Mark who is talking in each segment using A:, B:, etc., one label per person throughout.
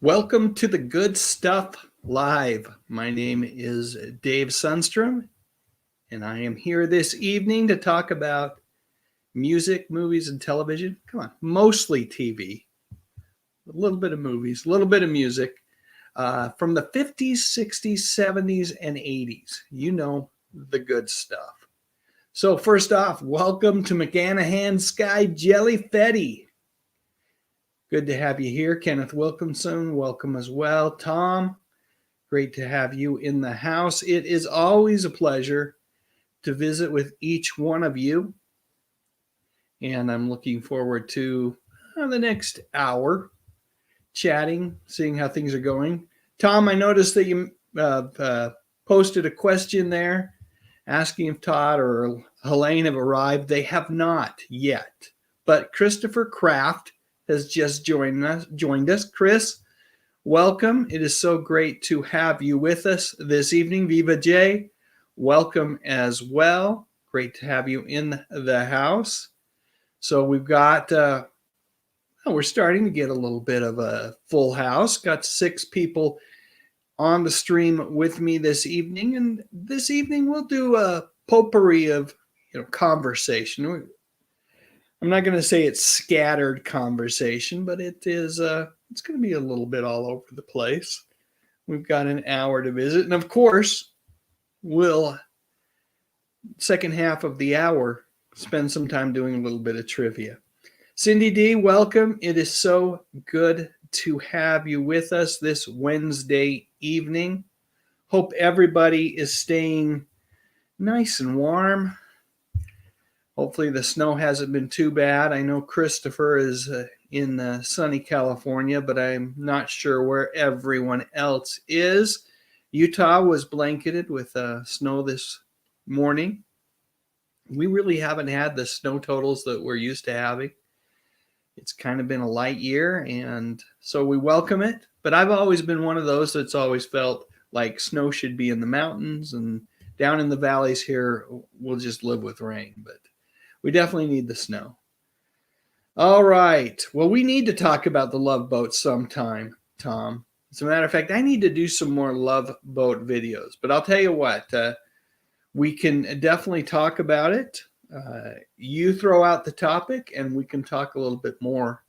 A: Welcome to the Good Stuff Live. My name is Dave Sundstrom, and I am here this evening to talk about music, movies, and television. Come on, mostly TV, a little bit of movies, a little bit of music from the 50s, 60s, 70s, and 80s. You know, the good stuff. So, first off, welcome to McGanahan Sky Jelly Fetty. Good to have you here. Kenneth Wilkinson, welcome as well. Tom, great to have you in the house. It is always a pleasure to visit with each one of you. And I'm looking forward to the next hour chatting, seeing how things are going. Tom, I noticed that you posted a question there asking if Todd or Helene have arrived. They have not yet. But Christopher Kraft has just joined us. Chris, welcome. It is so great to have you with us this evening. Viva J, welcome as well. Great to have you in the house. So we've got, we're starting to get a little bit of a full house. Got 6 people on the stream with me this evening. And this evening we'll do a potpourri of conversation. I'm not going to say it's scattered conversation, but it is. It's going to be a little bit all over the place. We've got an hour to visit, and of course, we'll second half of the hour spend some time doing a little bit of trivia. Cindy D, welcome. It is so good to have you with us this Wednesday evening. Hope everybody is staying nice and warm. Hopefully the snow hasn't been too bad. I know Christopher is in sunny California, but I'm not sure where everyone else is. Utah was blanketed with snow this morning. We really haven't had the snow totals that we're used to having. It's kind of been a light year, and so we welcome it. But I've always been one of those that's always felt like snow should be in the mountains, and down in the valleys here, we'll just live with rain. But we definitely need the snow. All right. Well, we need to talk about the Love Boat sometime, Tom. As a matter of fact, I need to do some more Love Boat videos. But I'll tell you what, we can definitely talk about it. You throw out the topic, and we can talk a little bit more.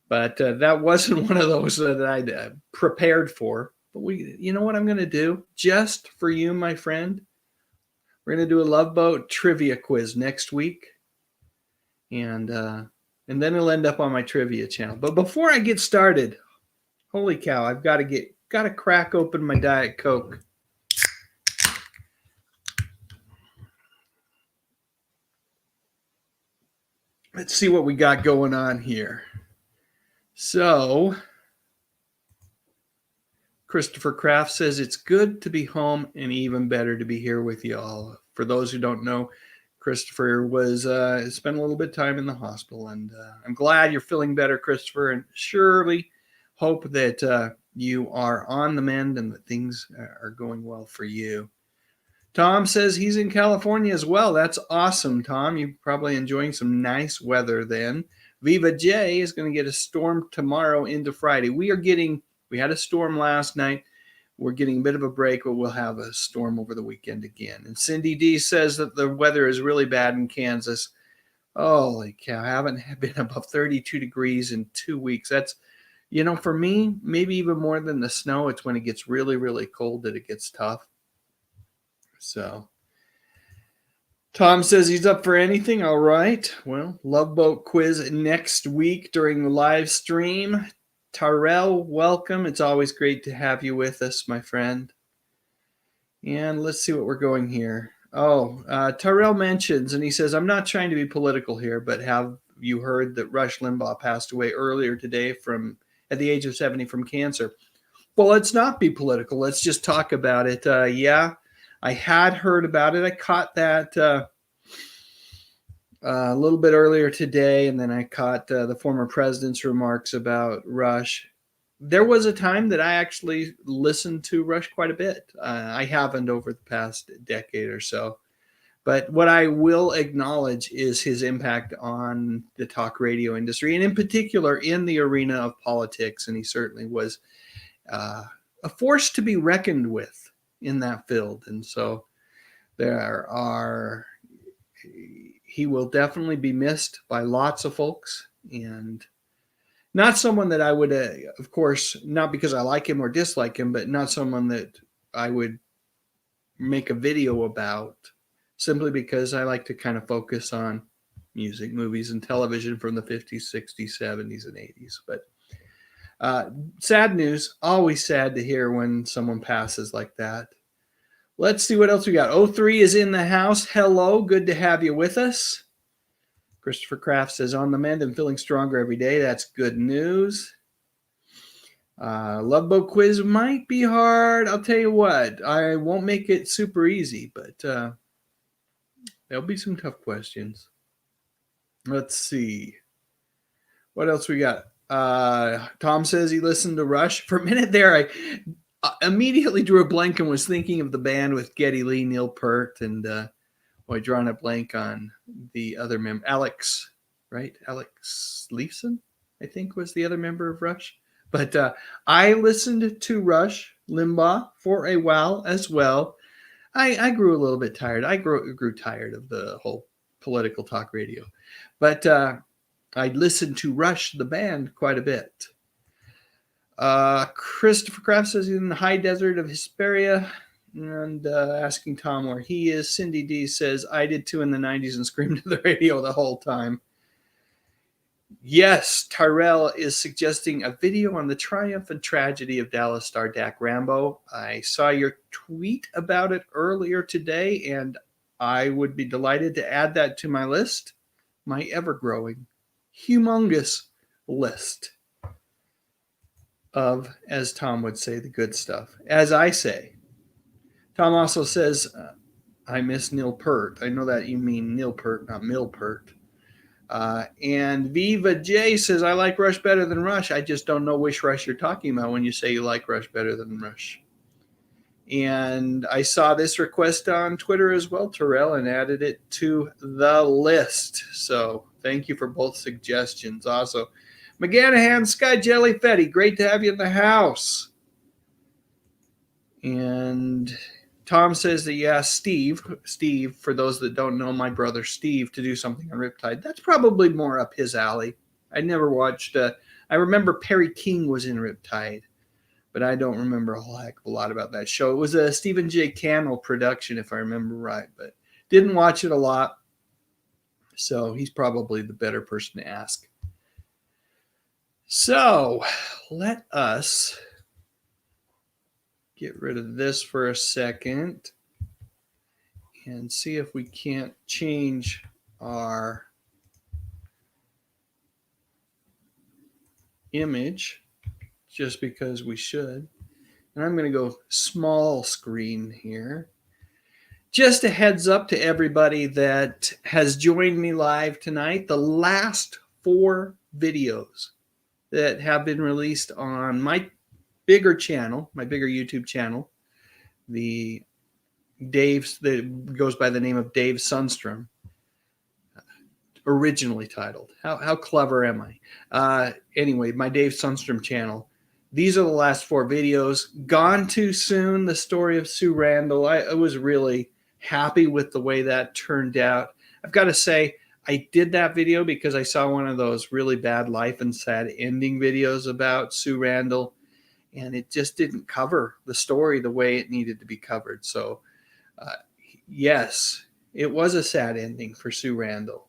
A: But that wasn't one of those that I'd prepared for. But you know what I'm going to do? Just for you, my friend, we're going to do a Love Boat trivia quiz next week. And then it'll end up on my trivia channel. But before I get started, holy cow, I've got to crack open my Diet Coke. Let's see what we got going on here. So, Christopher Kraft says it's good to be home and even better to be here with you all. For those who don't know, Christopher was spent a little bit of time in the hospital, and I'm glad you're feeling better, Christopher, and surely hope that you are on the mend and that things are going well for you. Tom says he's in California as well. That's awesome, Tom. You're probably enjoying some nice weather then. Viva J is going to get a storm tomorrow into Friday. We had a storm last night. We're getting a bit of a break, but we'll have a storm over the weekend again. And Cindy D says that the weather is really bad in Kansas. Holy cow, I haven't been above 32 degrees in 2 weeks. That's, for me, maybe even more than the snow, it's when it gets really, really cold that it gets tough. So, Tom says he's up for anything. All right. Well, Love Boat quiz next week during the live stream. Tyrell, welcome. It's always great to have you with us, my friend. And let's see what we're going here. Tyrell mentions, and he says, I'm not trying to be political here, but have you heard that Rush Limbaugh passed away earlier today at the age of 70 from cancer? Well, let's not be political. Let's just talk about it. Yeah, I had heard about it. I caught that a little bit earlier today, and then I caught the former president's remarks about Rush. There was a time that I actually listened to Rush quite a bit. I haven't over the past decade or so, But what I will acknowledge is his impact on the talk radio industry, and in particular in the arena of politics. And he certainly was a force to be reckoned with in that field. And so he will definitely be missed by lots of folks, and not someone that I would, of course, not because I like him or dislike him, but not someone that I would make a video about, simply because I like to kind of focus on music, movies, and television from the 50s, 60s, 70s, and 80s. But sad news, always sad to hear when someone passes like that. Let's see what else we got. 03 is in the house. Hello, good to have you with us. Christopher Kraft says, on the mend and feeling stronger every day. That's good news. Love Boat quiz might be hard. I'll tell you what, I won't make it super easy, but there'll be some tough questions. Let's see. What else we got? Tom says he listened to Rush. For a minute there, I immediately drew a blank and was thinking of the band with Geddy Lee, Neil Peart, and I drawn a blank on the other member. Alex, right? Alex Leifson, I think, was the other member of Rush. But I listened to Rush Limbaugh for a while as well. I grew a little bit tired. I grew tired of the whole political talk radio. But I listened to Rush, the band, quite a bit. Christopher Kraft says he's in the high desert of Hesperia, and asking Tom where he is. Cindy D says, I did too in the 90s and screamed to the radio the whole time. Yes, Tyrell is suggesting a video on the triumph and tragedy of Dallas star Dak Rambo. I saw your tweet about it earlier today, and I would be delighted to add that to my list, my ever-growing, humongous list of, as Tom would say, the good stuff. As I say, Tom also says, I miss Neil Peart. I know that you mean Neil Peart, not Mill Peart. And Viva J says, I like Rush better than Rush. I just don't know which Rush you're talking about when you say you like Rush better than Rush. And I saw this request on Twitter as well, Terrell, and added it to the list. So thank you for both suggestions. Also, McGanahan, Sky Jelly Fetty, great to have you in the house. And Tom says that, yeah, Steve, for those that don't know, my brother Steve, to do something on Riptide, that's probably more up his alley. I never watched, I remember Perry King was in Riptide, but I don't remember a whole heck of a lot about that show. It was a Stephen J. Cannell production, if I remember right, but didn't watch it a lot, so he's probably the better person to ask. So let us get rid of this for a second and see if we can't change our image, just because we should. And I'm going to go small screen here. Just a heads up to everybody that has joined me live tonight. The last 4 videos that have been released on my bigger channel, my bigger YouTube channel, that goes by the name of Dave Sundstrom, originally titled. How clever am I? Anyway, my Dave Sundstrom channel. These are the last 4 videos. Gone Too Soon, the story of Sue Randall. I was really happy with the way that turned out. I've got to say, I did that video because I saw one of those really bad life and sad ending videos about Sue Randall, and it just didn't cover the story the way it needed to be covered. So, yes, it was a sad ending for Sue Randall,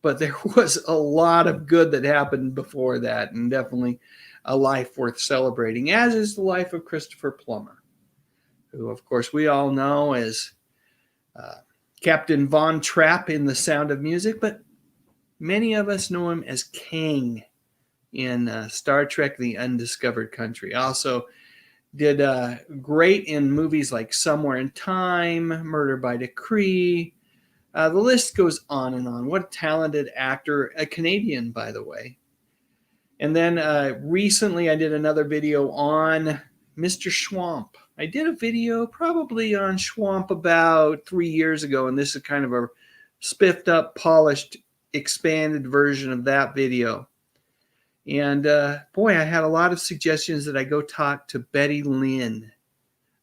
A: but there was a lot of good that happened before that, and definitely a life worth celebrating, as is the life of Christopher Plummer, who, of course, we all know as Captain Von Trapp in The Sound of Music, but many of us know him as Kang in Star Trek The Undiscovered Country. Also did great in movies like Somewhere in Time, Murder by Decree. The list goes on and on. What a talented actor, a Canadian, by the way. And then recently I did another video on Mr. Schwamp, I did a video probably on Schwamp about 3 years ago, and this is kind of a spiffed up, polished, expanded version of that video. And boy, I had a lot of suggestions that I go talk to Betty Lynn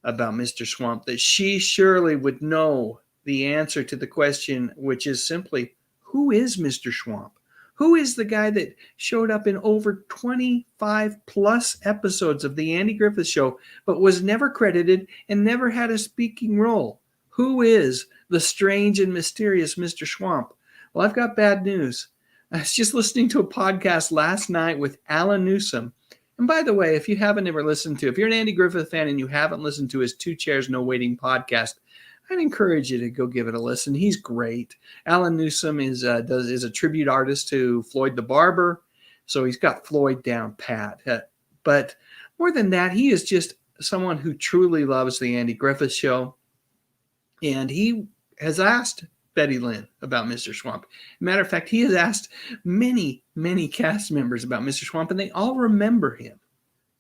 A: about Mr. Schwamp, that she surely would know the answer to the question, which is simply, who is Mr. Schwamp? Who is the guy that showed up in over 25 plus episodes of The Andy Griffith Show, but was never credited and never had a speaking role? Who is the strange and mysterious Mr. Schwamp? Well, I've got bad news. I was just listening to a podcast last night with Alan Newsom. And by the way, if you haven't ever listened to, if you're an Andy Griffith fan and you haven't listened to his Two Chairs, No Waiting podcast, I'd encourage you to go give it a listen. He's great. Alan Newsom is a tribute artist to Floyd the Barber, so he's got Floyd down pat. But more than that, he is just someone who truly loves the Andy Griffith Show, and he has asked Betty Lynn about Mr. Schwamp. Matter of fact, he has asked many, many cast members about Mr. Schwamp, and they all remember him,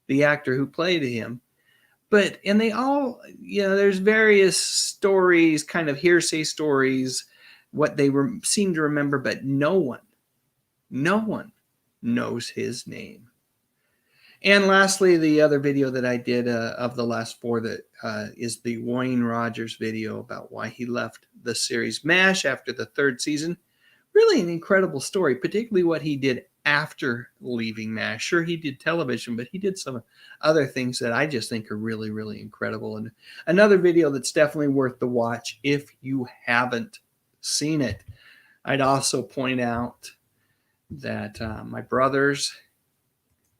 A: the actor who played him. And they all, there's various stories, kind of hearsay stories, what they seem to remember, but no one knows his name. And lastly, the other video that I did of the last 4 that is the Wayne Rogers video about why he left the series MASH after the 3rd season. Really an incredible story, particularly what he did after leaving MASH. Sure, he did television, but he did some other things that I just think are really, really incredible. And another video that's definitely worth the watch if you haven't seen it. I'd also point out that my brothers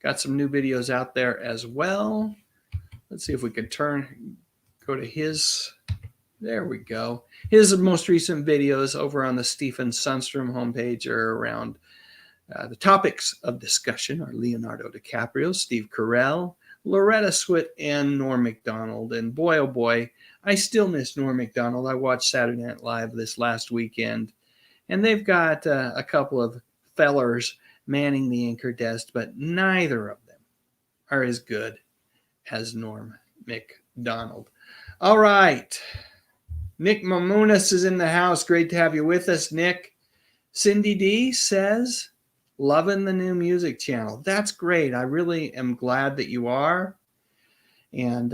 A: got some new videos out there as well. Let's see if we could go to his. There we go. His most recent videos over on the Stephen Sundstrom homepage are around the topics of discussion are Leonardo DiCaprio, Steve Carell, Loretta Swit, and Norm Macdonald. And boy, oh boy, I still miss Norm Macdonald. I watched Saturday Night Live this last weekend, and they've got a couple of fellers manning the anchor desk, but neither of them are as good as Norm Macdonald. All right. Nick Mamunas is in the house. Great to have you with us, Nick. Cindy D says, loving the new music channel. That's great. I really am glad that you are. And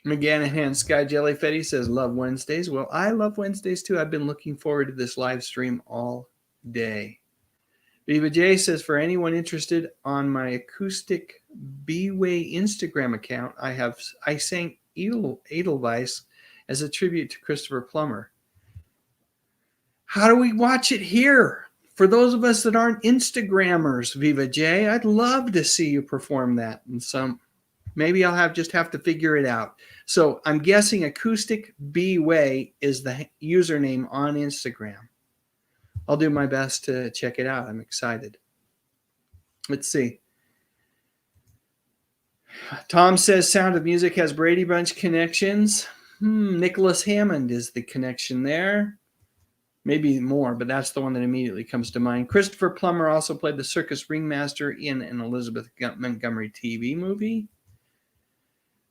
A: McGanahan Sky Jelly Fetty says, love Wednesdays. Well, I love Wednesdays too. I've been looking forward to this live stream all day. Viva J says, for anyone interested, on my acoustic B-Way Instagram account, I sang Edelweiss as a tribute to Christopher Plummer. How do we watch it here? For those of us that aren't Instagrammers, Viva J, I'd love to see you perform that in some. Maybe I'll just have to figure it out. So I'm guessing Acoustic B-Way is the username on Instagram. I'll do my best to check it out. I'm excited. Let's see. Tom says Sound of Music has Brady Bunch connections. Nicholas Hammond is the connection there. Maybe more, but that's the one that immediately comes to mind. Christopher Plummer also played the circus ringmaster in an Elizabeth Montgomery TV movie.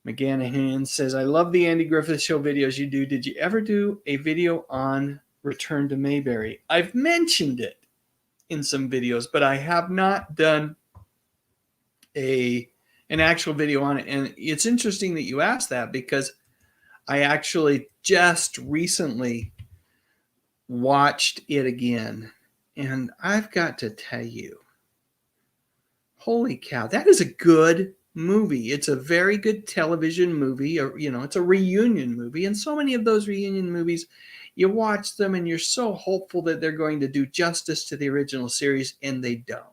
A: McGanahan says, I love the Andy Griffith Show videos you do. Did you ever do a video on Return to Mayberry? I've mentioned it in some videos, but I have not done an actual video on it. And it's interesting that you asked that, because I actually just recently watched it again, and I've got to tell you, holy cow, that is a good movie. It's a very good television movie, or it's a reunion movie, and so many of those reunion movies, you watch them and you're so hopeful that they're going to do justice to the original series, and they don't.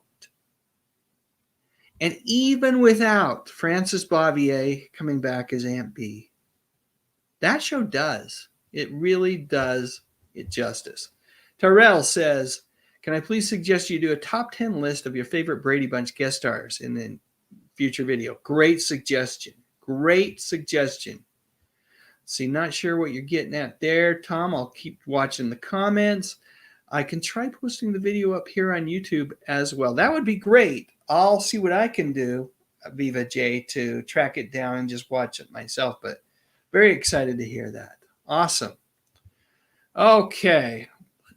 A: And even without Frances Bavier coming back as Aunt Bee, that show does. It really does it justice. Terrell says, can I please suggest you do a top 10 list of your favorite Brady Bunch guest stars in the future video? Great suggestion. Great suggestion. See, not sure what you're getting at there, Tom. I'll keep watching the comments. I can try posting the video up here on YouTube as well. That would be great. I'll see what I can do. Viva J to track it down and just watch it myself, but very excited to hear that. Awesome. Okay,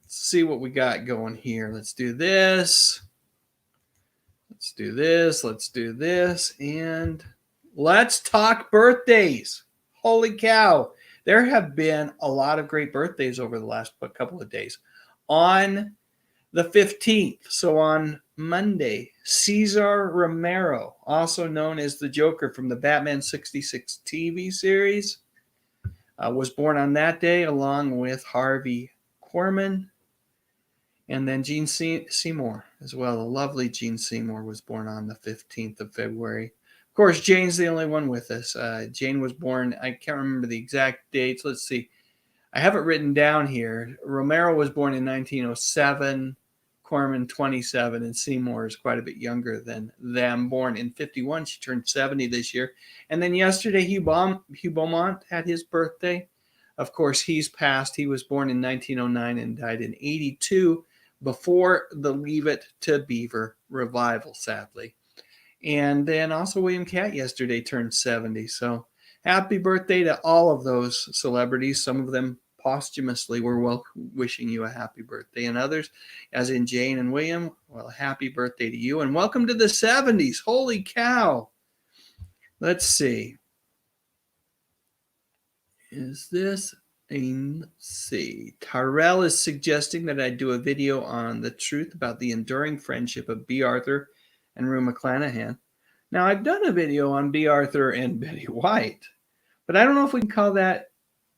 A: let's see what we got going here. Let's do this. Let's do this. Let's do this. And let's talk birthdays. Holy cow. There have been a lot of great birthdays over the last couple of days. On the 15th, so on Monday, Cesar Romero, also known as the Joker from the Batman 66 TV series, was born on that day along with Harvey Korman. And then Gene Seymour as well. The lovely Gene Seymour was born on the 15th of February. Of course, Jane's the only one with us. Jane was born, I can't remember the exact dates. Let's see. I have it written down here. Romero was born in 1907, Corman 27, and Seymour is quite a bit younger than them. Born in 51. She turned 70 this year. And then yesterday, Hugh Beaumont had his birthday. Of course, he's passed. He was born in 1909 and died in 82 before the Leave It to Beaver revival, sadly. And then also William Catt yesterday turned 70. So happy birthday to all of those celebrities. Some of them posthumously were wishing you a happy birthday, and others, as in Jane and William, well, happy birthday to you, and welcome to the 70s. Holy cow. Let's see. Is this see? Tyrell is suggesting that I do a video on the truth about the enduring friendship of B. Arthur and Rue McClanahan. Now, I've done a video on B. Arthur and Betty White, but I don't know if we can call that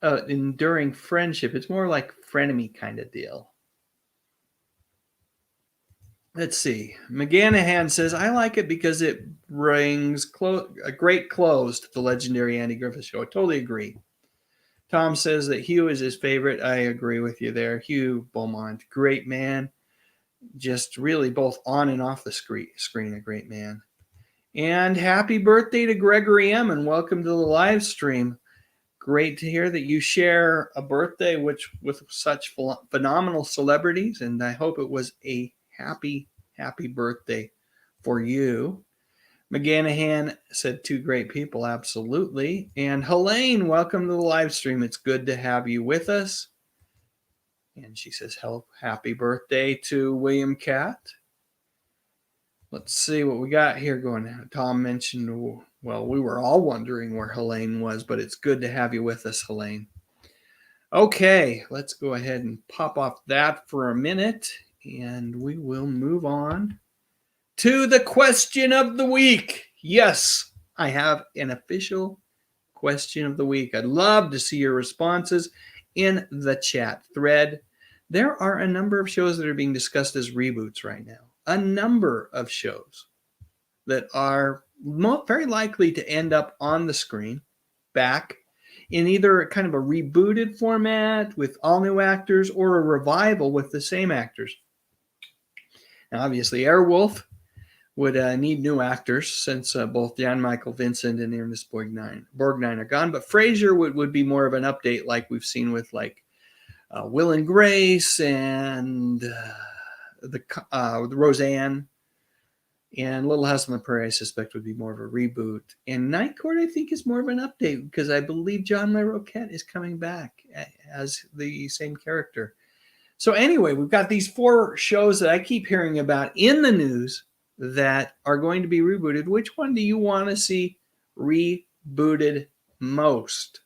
A: enduring friendship. It's more like frenemy kind of deal. Let's see. McGanahan says, I like it because it brings a great close to the legendary Andy Griffith Show. I totally agree. Tom says that Hugh is his favorite. I agree with you there. Hugh Beaumont, great man. Just really both on and off the screen, a great man. And happy birthday to Gregory M. and welcome to the live stream. Great to hear that you share a birthday with such phenomenal celebrities, and I hope it was a happy birthday for you. McGanahan said two great people, absolutely. And Helene, welcome to the live stream. It's good to have you with us. And she says, happy birthday to William Catt. Let's see what we got here going on. Tom mentioned, well, we were all wondering where Helene was, but it's good to have you with us, Helene. Okay, let's go ahead and pop off that for a minute, and we will move on to the question of the week. Yes, I have an official question of the week. I'd love to see your responses in the chat thread. There are a number of shows that are being discussed as reboots right now. A number of shows that are very likely to end up on the screen back in either kind of a rebooted format with all new actors or a revival with the same actors. Now, obviously, Airwolf would need new actors since both Jan Michael Vincent and Ernest Borgnine are gone. But Frasier would be more of an update like we've seen with like Will and Grace and the Roseanne. And Little House on the Prairie, I suspect, would be more of a reboot. And Night Court, I think, is more of an update because I believe John Larroquette is coming back as the same character. So anyway, we've got these 4 shows that I keep hearing about in the news that are going to be rebooted. Which one do you want to see rebooted most?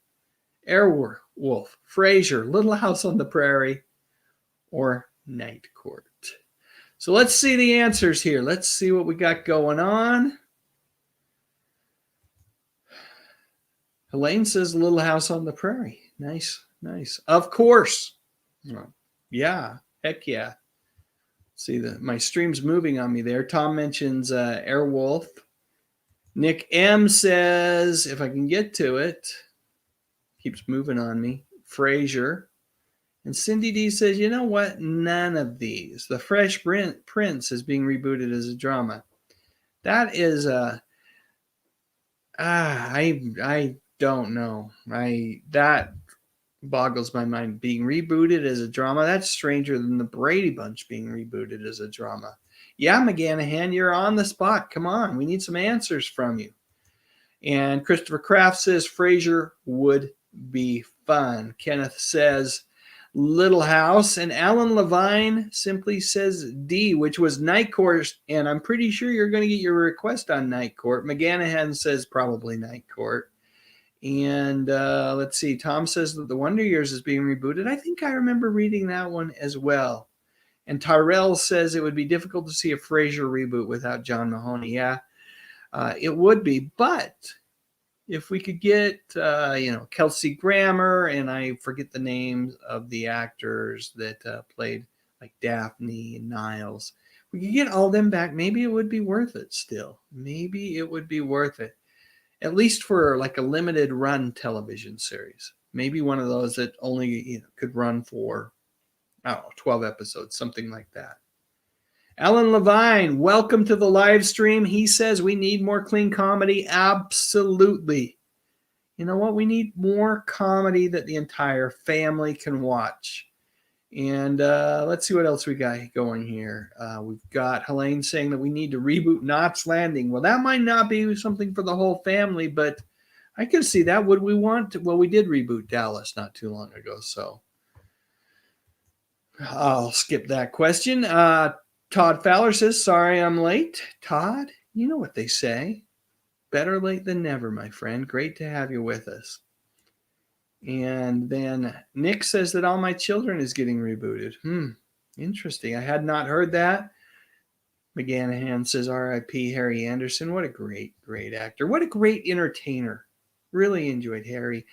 A: Airwolf, Frasier, Little House on the Prairie, or Night Court? So let's see the answers here. Let's see what we got going on. Helene says Little House on the Prairie. Nice. Of course. Yeah, heck yeah. See, my stream's moving on me there. Tom mentions Airwolf. Nick M says, if I can get to it, keeps moving on me, Frasier. And Cindy D says, you know what? None of these. The Fresh Prince is being rebooted as a drama. That is I don't know. That boggles my mind. Being rebooted as a drama, that's stranger than the Brady Bunch being rebooted as a drama. Yeah, McGanahan, you're on the spot. Come on, we need some answers from you. And Christopher Kraft says Frasier would be fun. Kenneth says Little House. And Alan Levine simply says D, which was Night Court. And I'm pretty sure you're going to get your request on Night Court. McGanahan says probably Night Court. And let's see. Tom says that The Wonder Years is being rebooted. I think I remember reading that one as well. And Tyrell says it would be difficult to see a Frasier reboot without John Mahoney. Yeah, it would be. But if we could get, Kelsey Grammer, and I forget the names of the actors that played like Daphne and Niles, we could get all them back. Maybe it would be worth it still. Maybe it would be worth it. At least for like a limited run television series. Maybe one of those that only could run for, 12 episodes, something like that. Alan Levine, welcome to the live stream. He says we need more clean comedy. Absolutely. You know what? We need more comedy that the entire family can watch. And let's see what else we got going here. We've got Helene saying that we need to reboot Knots Landing. Well, that might not be something for the whole family, but I can see that. Would we want to? Well, we did reboot Dallas not too long ago, so I'll skip that question. Todd Fowler says, sorry I'm late. Todd, you know what they say. Better late than never, my friend. Great to have you with us. And then Nick says that All My Children is getting rebooted. Interesting. I had not heard that. McGanahan says R.I.P. Harry Anderson. What a great, great actor. What a great entertainer. Really enjoyed Harry.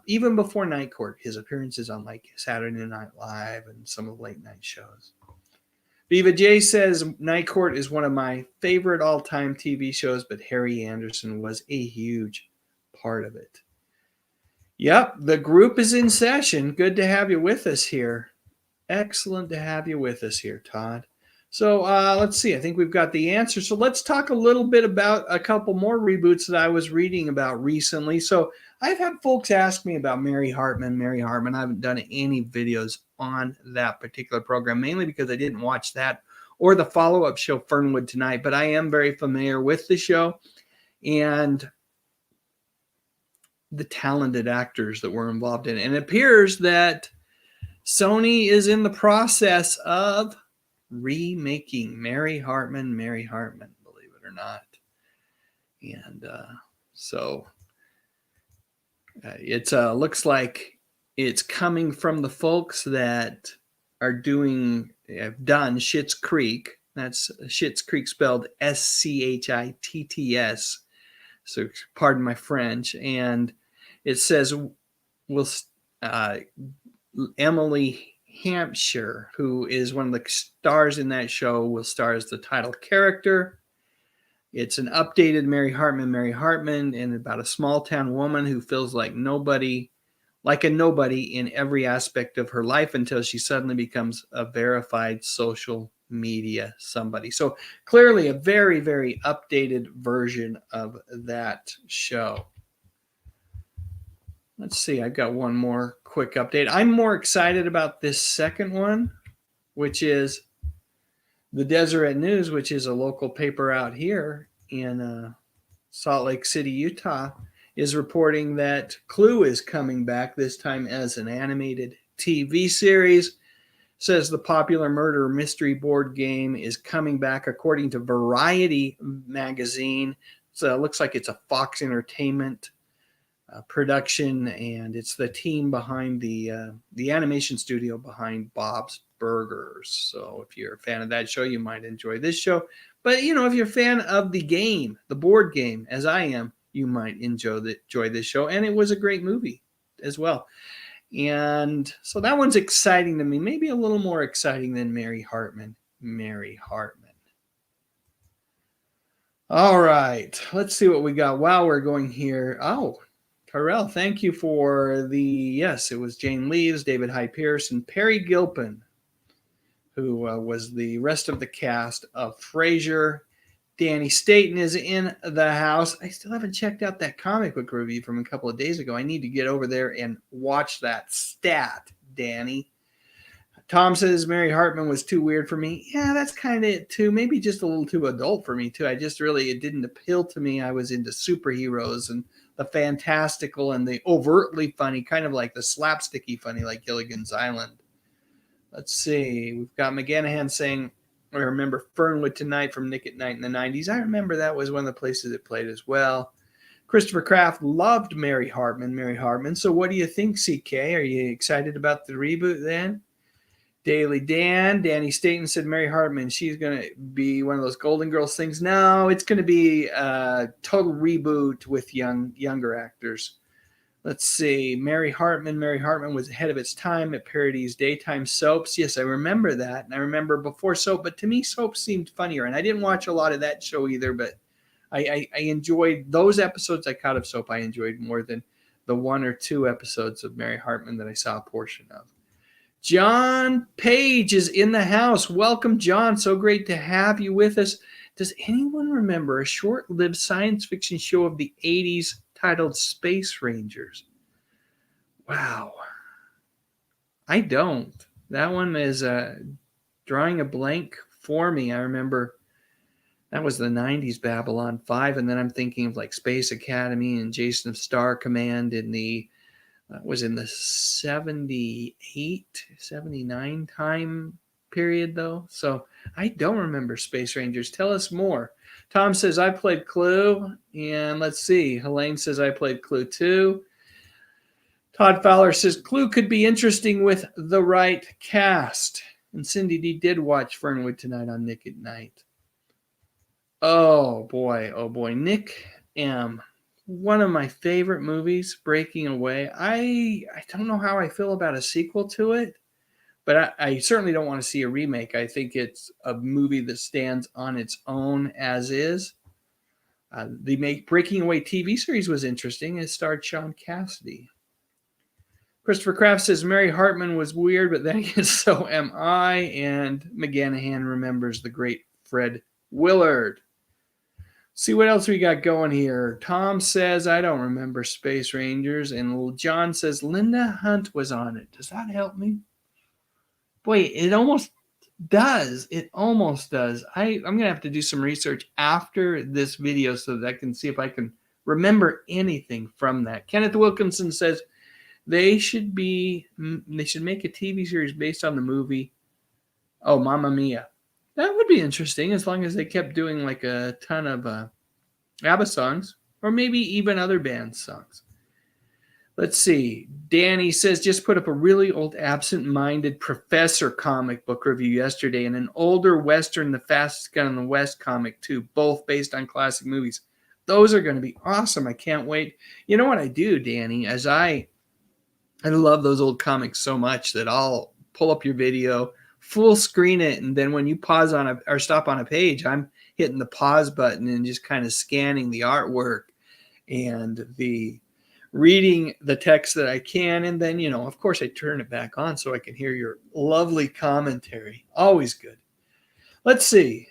A: Even before Night Court, his appearances on like Saturday Night Live and some of the late night shows. Viva J says Night Court is one of my favorite all-time TV shows, but Harry Anderson was a huge part of it. Yep, the group is in session. Good to have you with us here. Excellent to have you with us here, Todd. So let's see. I think we've got the answer. So let's talk a little bit about a couple more reboots that I was reading about recently. So I've had folks ask me about Mary Hartman. Mary Hartman, I haven't done any videos on that particular program, mainly because I didn't watch that or the follow-up show Fernwood Tonight, but I am very familiar with the show and the talented actors that were involved in it. And it appears that Sony is in the process of remaking Mary Hartman, believe it or not. And so it looks like it's coming from the folks that have done Schitt's Creek. That's Schitt's Creek spelled Schitts. So pardon my French. And it says Emily Hampshire, who is one of the stars in that show, will star as the title character. It's an updated Mary Hartman, and about a small town woman who feels like a nobody in every aspect of her life until she suddenly becomes a verified social media somebody. So clearly a very, very updated version of that show. Let's see, I've got one more quick update. I'm more excited about this second one, which is the Deseret News, which is a local paper out here in Salt Lake City, Utah, is reporting that Clue is coming back, this time as an animated TV series. Says the popular murder mystery board game is coming back according to Variety magazine. So it looks like it's a Fox Entertainment production, and it's the team behind the animation studio behind Bob's Burgers. So if you're a fan of that show, you might enjoy this show. But if you're a fan of the game, the board game, as I am, you might enjoy this show. And it was a great movie as well. And so that one's exciting to me, maybe a little more exciting than Mary Hartman. All right, let's see what we got while we're going here. Oh, Carell, thank you for yes, it was Jane Leaves, David Hyde Pierce, and Perry Gilpin, who was the rest of the cast of Frasier. Danny Staton is in the house. I still haven't checked out that comic book review from a couple of days ago. I need to get over there and watch that stat, Danny. Tom says Mary Hartman was too weird for me. Yeah, that's kind of it too. Maybe just a little too adult for me too. It didn't appeal to me. I was into superheroes and the fantastical and the overtly funny, kind of like the slapsticky funny, like Gilligan's Island. Let's see. We've got McGanahan saying, I remember Fernwood Tonight from Nick at Night in the 90s. I remember that was one of the places it played as well. Christopher Kraft loved Mary Hartman. So what do you think, CK? Are you excited about the reboot then? Daily Danny Staten said Mary Hartman, she's going to be one of those Golden Girls things. No, it's going to be a total reboot with younger actors. Let's see. Mary Hartman was ahead of its time. It parodies daytime soaps. Yes, I remember that. And I remember before soap, but to me, soap seemed funnier. And I didn't watch a lot of that show either, but I enjoyed those episodes I caught of soap. I enjoyed more than the 1 or 2 episodes of Mary Hartman that I saw a portion of. John Page is in the house. Welcome, John. So great to have you with us. Does anyone remember a short-lived science fiction show of the 80s titled Space Rangers? Wow. I don't. That one is drawing a blank for me. I remember that was the 90s Babylon 5, and then I'm thinking of like Space Academy and Jason of Star Command in the was in the 78, 79 time period, though. So I don't remember Space Rangers. Tell us more. Tom says, I played Clue. And let's see. Helene says, I played Clue too. Todd Fowler says, Clue could be interesting with the right cast. And Cindy D did watch Fernwood Tonight on Nick at Night. Oh, boy. Nick M. One of my favorite movies, Breaking Away. I don't know how I feel about a sequel to it, but I certainly don't want to see a remake. I think it's a movie that stands on its own as is. The Breaking Away TV series was interesting. It starred Sean Cassidy. Christopher Kraft says Mary Hartman was weird, but then again, so am I. And McGanahan remembers the great Fred Willard. See what else we got going here. Tom says, I don't remember Space Rangers. And John says, Linda Hunt was on it. Does that help me? Boy, it almost does. I'm going to have to do some research after this video so that I can see if I can remember anything from that. Kenneth Wilkinson says, they should make a TV series based on the movie. Oh, Mamma Mia. That would be interesting as long as they kept doing like a ton of ABBA songs or maybe even other bands' songs. Let's see. Danny says, just put up a really old Absent-Minded Professor comic book review yesterday and an older Western, The Fastest Gun in the West comic too, both based on classic movies. Those are going to be awesome. I can't wait. You know what I do, Danny, as I love those old comics so much that I'll pull up your video, full screen it, and then when you pause on or stop on a page, I'm hitting the pause button and just kind of scanning the artwork and reading the text that I can, and then, of course, I turn it back on so I can hear your lovely commentary. Always good. Let's see.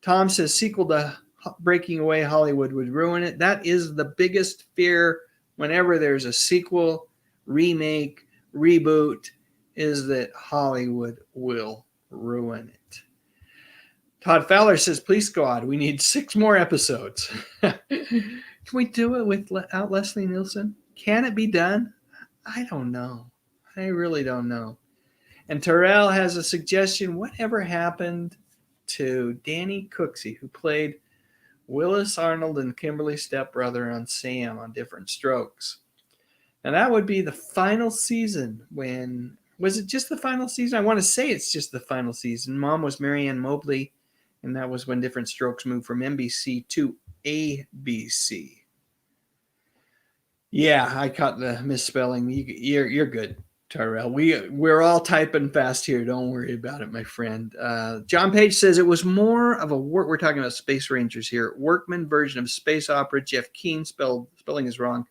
A: Tom says sequel to Breaking Away, Hollywood would ruin it. That is the biggest fear whenever there's a sequel, remake, reboot, is that Hollywood will ruin it. Todd Fowler says, please, Squad, we need 6 more episodes. Can we do it without Leslie Nielsen? Can it be done? I don't know. I really don't know. And Terrell has a suggestion. Whatever happened to Danny Cooksey, who played Willis Arnold and Kimberly's stepbrother on Sam on Different Strokes? And that would be the final season when... Was it just the final season? I want to say it's just the final season. Mom was Marianne Mobley, and that was when Different Strokes moved from NBC to ABC. Yeah, I caught the misspelling. You're good, Tyrell. We're all typing fast here. Don't worry about it, my friend. John Page says it was more of a work. We're talking about Space Rangers here. Workman version of space opera. Jeff Keane spelling is wrong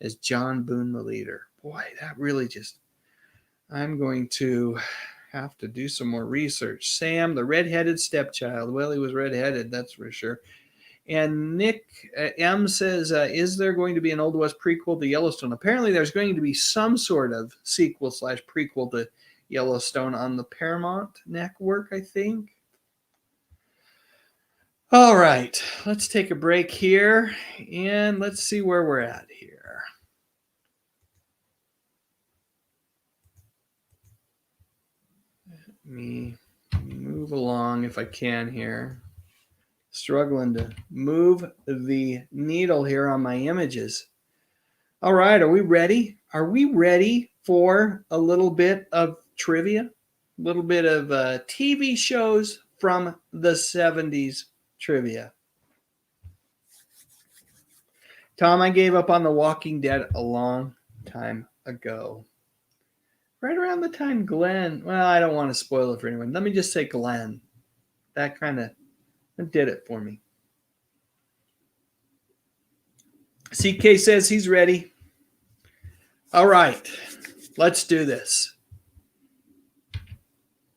A: as John Boone the leader. Boy, that really just... I'm going to have to do some more research. Sam, the redheaded stepchild. Well, he was redheaded, that's for sure. And Nick M says, is there going to be an Old West prequel to Yellowstone? Apparently there's going to be some sort of sequel / prequel to Yellowstone on the Paramount Network, I think. All right, let's take a break here and let's see where we're at here. Let me move along if I can here. Struggling to move the needle here on my images. All right, are we ready? Are we ready for a little bit of trivia? A little bit of TV shows from the 70s trivia. Tom, I gave up on The Walking Dead a long time ago. Right around the time Glenn, well, I don't want to spoil it for anyone. Let me just say Glenn. That kind of did it for me. CK says he's ready. All right, let's do this.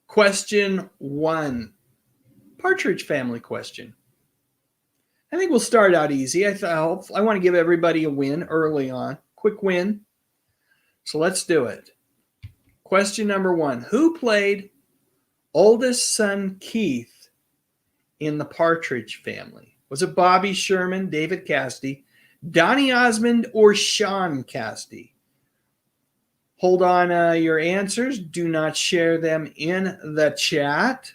A: Question 1. Partridge Family question. I think we'll start out easy. I want to give everybody a win early on. Quick win. So let's do it. Question number 1. Who played oldest son Keith in the Partridge Family? Was it Bobby Sherman, David Cassidy, Donny Osmond, or Sean Cassidy? Hold on your answers. Do not share them in the chat.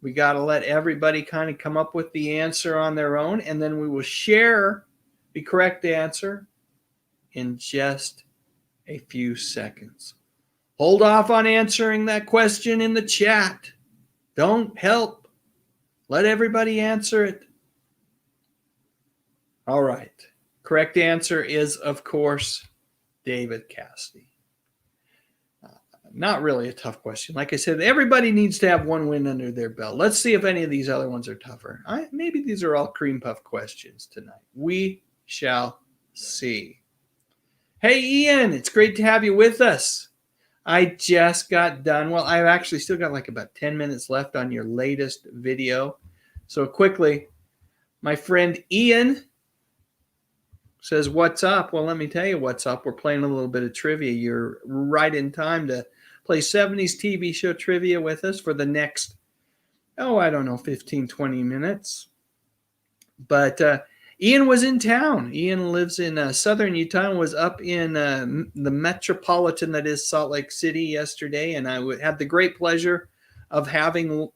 A: We got to let everybody kind of come up with the answer on their own, and then we will share the correct answer in just a few seconds. Hold off on answering that question in the chat. Don't help. Let everybody answer it. All right. Correct answer is, of course, David Cassidy. Not really a tough question. Like I said, everybody needs to have one win under their belt. Let's see if any of these other ones are tougher. Maybe these are all cream puff questions tonight. We shall see. Hey, Ian, it's great to have you with us. I just got done. Well, I've actually still got like about 10 minutes left on your latest video. So quickly, my friend Ian says, what's up? Well, let me tell you what's up. We're playing a little bit of trivia. You're right in time to play 70s TV show trivia with us for the next, 15, 20 minutes. But Ian was in town. Ian lives in southern Utah and was up in the metropolitan that is Salt Lake City yesterday. And I had the great pleasure of having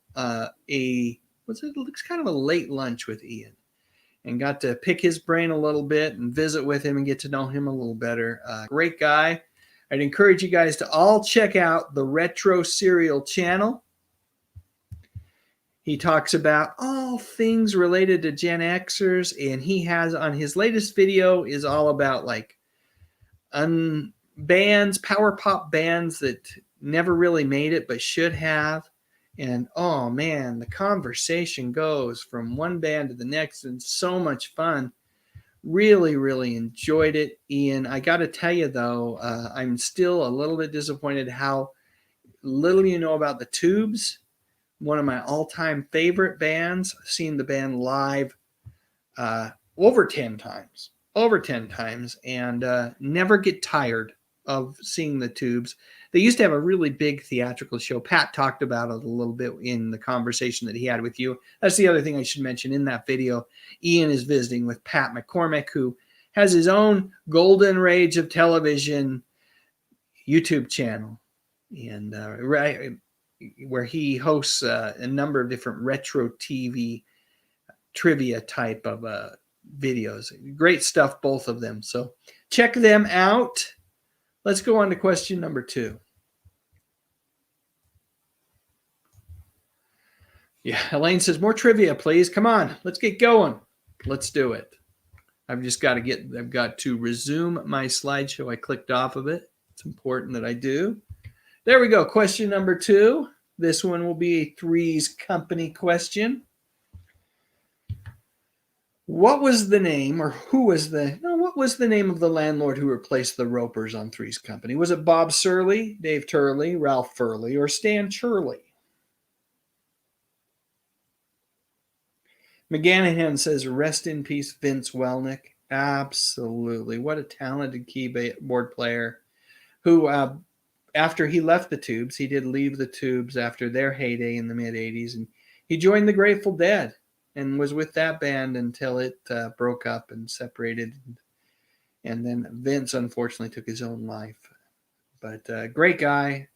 A: it looks kind of a late lunch with Ian. And got to pick his brain a little bit and visit with him and get to know him a little better. Great guy. I'd encourage you guys to all check out the Retro Serial channel. He talks about all things related to Gen Xers, and he has on his latest video is all about like bands, power pop bands that never really made it but should have. And oh man, the conversation goes from one band to the next and so much fun. Really, really enjoyed it, Ian. I got to tell you though, I'm still a little bit disappointed how little you know about the Tubes. One of my all-time favorite bands. I've seen the band live over 10 times, and never get tired of seeing the Tubes. They used to have a really big theatrical show. Pat talked about it a little bit in the conversation that he had with you. That's the other thing I should mention in that video. Ian is visiting with Pat McCormick, who has his own Golden Rage of Television YouTube channel, and where he hosts a number of different retro TV trivia type of videos. Great stuff, both of them. So check them out. Let's go on to question number 2. Yeah, Elaine says, more trivia, please. Come on, let's get going. Let's do it. I've got to resume my slideshow. I clicked off of it. It's important that I do. There we go. Question number 2. This one will be a Three's Company question. What was the name of the landlord who replaced the Ropers on Three's Company? Was it Bob Surley, Dave Turley, Ralph Furley, or Stan Shirley? McGanahan says, rest in peace, Vince Welnick. Absolutely. What a talented keyboard player who after he left the Tubes, he did leave the Tubes after their heyday in the mid 80s, and he joined the Grateful Dead and was with that band until it broke up and separated. And then Vince unfortunately took his own life. But great guy,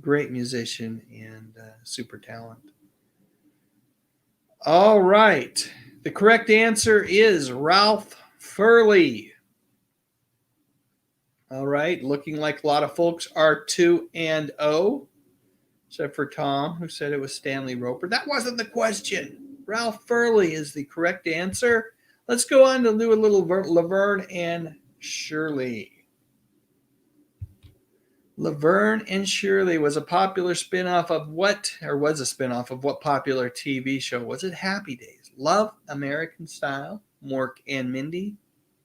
A: great musician, and super talent. All right. The correct answer is Ralph Furley. All right. Looking like a lot of folks are 2-0, except for Tom, who said it was Stanley Roper. That wasn't the question. Ralph Furley is the correct answer. Let's go on to do a little Laverne and Shirley. Laverne and Shirley was a popular spin-off of what, or was a spin-off of what popular TV show? Was it Happy Days, Love, American Style, Mork and Mindy,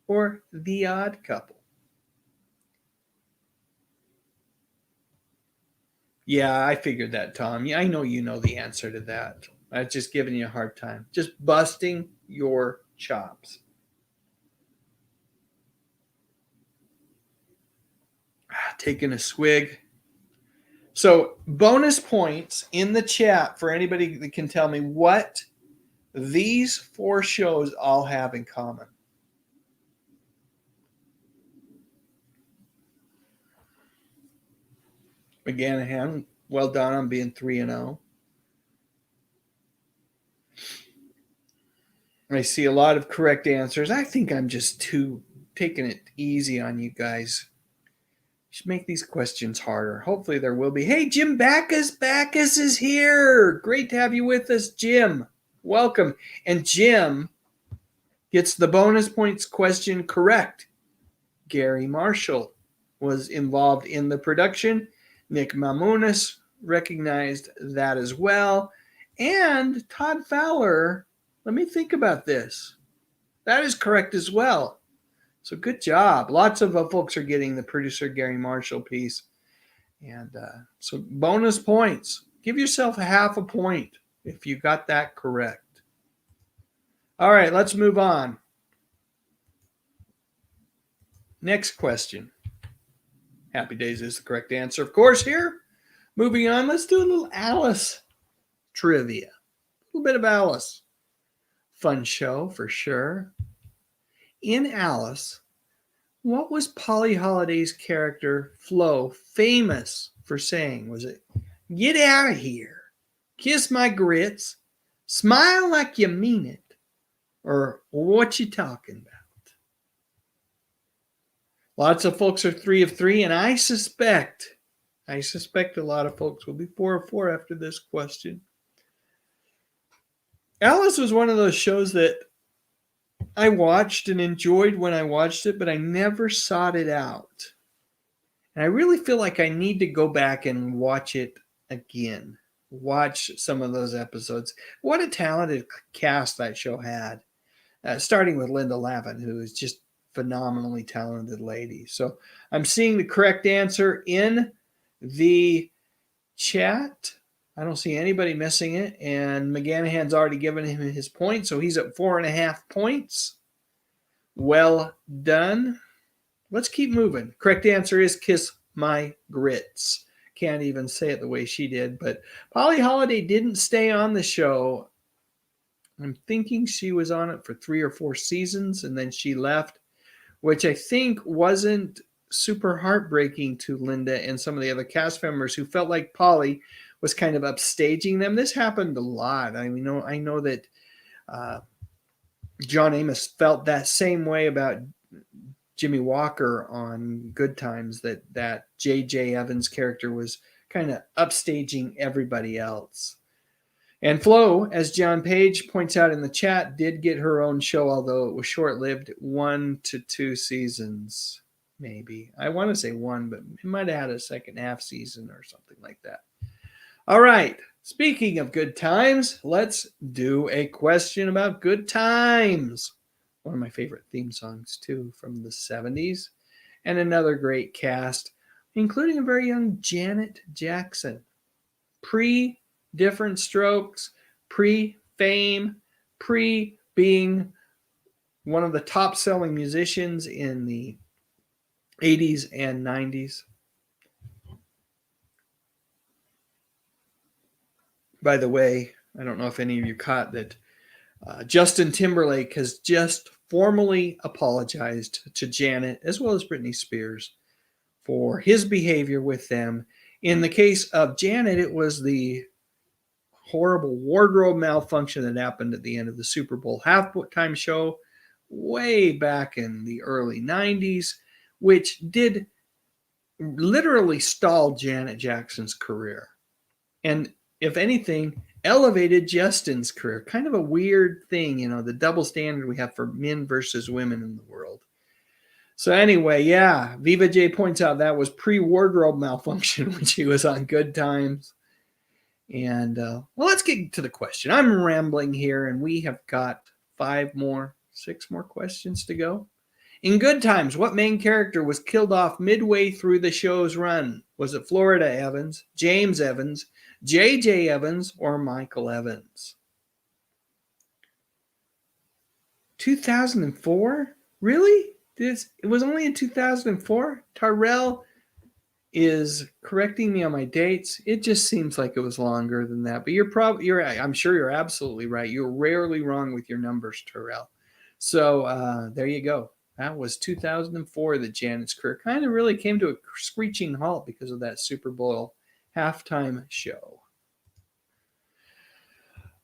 A: or The Odd Couple? Yeah, I figured that, Tom. Yeah, I know you know the answer to that. I'm just giving you a hard time. Just busting your chops. Taking a swig. So, bonus points in the chat for anybody that can tell me what these 4 shows all have in common. McGanahan, well done on being 3-0. I see a lot of correct answers. I think I'm just taking it easy on you guys. You should make these questions harder. Hopefully there will be. Hey, Jim Backus. Backus is here. Great to have you with us, Jim. Welcome. And Jim gets the bonus points question correct. Gary Marshall was involved in the production. Nick Mamounis recognized that as well. And Todd Fowler, let me think about this. That is correct as well. So good job. Lots of folks are getting the producer Gary Marshall piece. And so bonus points. Give yourself a half a point if you got that correct. All right, let's move on. Next question. Happy Days is the correct answer, of course, here. Moving on, let's do a little Alice trivia. A little bit of Alice. Fun show for sure. In Alice, what was Polly Holliday's character Flo famous for saying? Was it, "Get out of here, kiss my grits, smile like you mean it," or "What you talking about"? Lots of folks are 3 of 3, and I suspect a lot of folks will be 4 of 4 after this question. Alice was one of those shows that I watched and enjoyed when I watched it, but I never sought it out. And I really feel like I need to go back and watch it again. Watch some of those episodes. What a talented cast that show had. Starting with Linda Lavin, who is just phenomenally talented lady. So I'm seeing the correct answer in the chat. I don't see anybody missing it. And McGanahan's already given him his point, so he's at 4.5 points. Well done. Let's keep moving. Correct answer is "Kiss My Grits." Can't even say it the way she did. But Polly Holliday didn't stay on the show. I'm thinking she was on it for 3 or 4 seasons, and then she left, which I think wasn't super heartbreaking to Linda and some of the other cast members who felt like Polly was kind of upstaging them. This happened a lot. I know that John Amos felt that same way about Jimmy Walker on Good Times, that J.J. Evans character was kind of upstaging everybody else. And Flo, as John Page points out in the chat, did get her own show, although it was short-lived, 1 to 2 seasons, maybe. I want to say 1, but it might have had a second half season or something like that. All right. Speaking of Good Times, let's do a question about Good Times. One of my favorite theme songs, too, from the 70s. And another great cast, including a very young Janet Jackson. Pre-Different Strokes, pre-fame, pre-being one of the top-selling musicians in the 80s and 90s. By the way, I don't know if any of you caught that Justin Timberlake has just formally apologized to Janet as well as Britney Spears for his behavior with them. In the case of Janet, it was the horrible wardrobe malfunction that happened at the end of the Super Bowl halftime show way back in the early 90s, which did literally stall Janet Jackson's career. And if anything, elevated Justin's career. Kind of a weird thing, the double standard we have for men versus women in the world. So anyway, yeah, Viva J points out that was pre-wardrobe malfunction when she was on Good Times. And well, let's get to the question. I'm rambling here, and we have got 6 more questions to go. In Good Times, what main character was killed off midway through the show's run? Was it Florida Evans, James Evans, J.J. Evans, or Michael Evans? 2004? Really? It was only in 2004? Tyrell is correcting me on my dates. It just seems like it was longer than that. But I'm sure you're absolutely right. You're rarely wrong with your numbers, Tyrell. So there you go. That was 2004 that Janet's career kind of really came to a screeching halt because of that Super Bowl halftime show.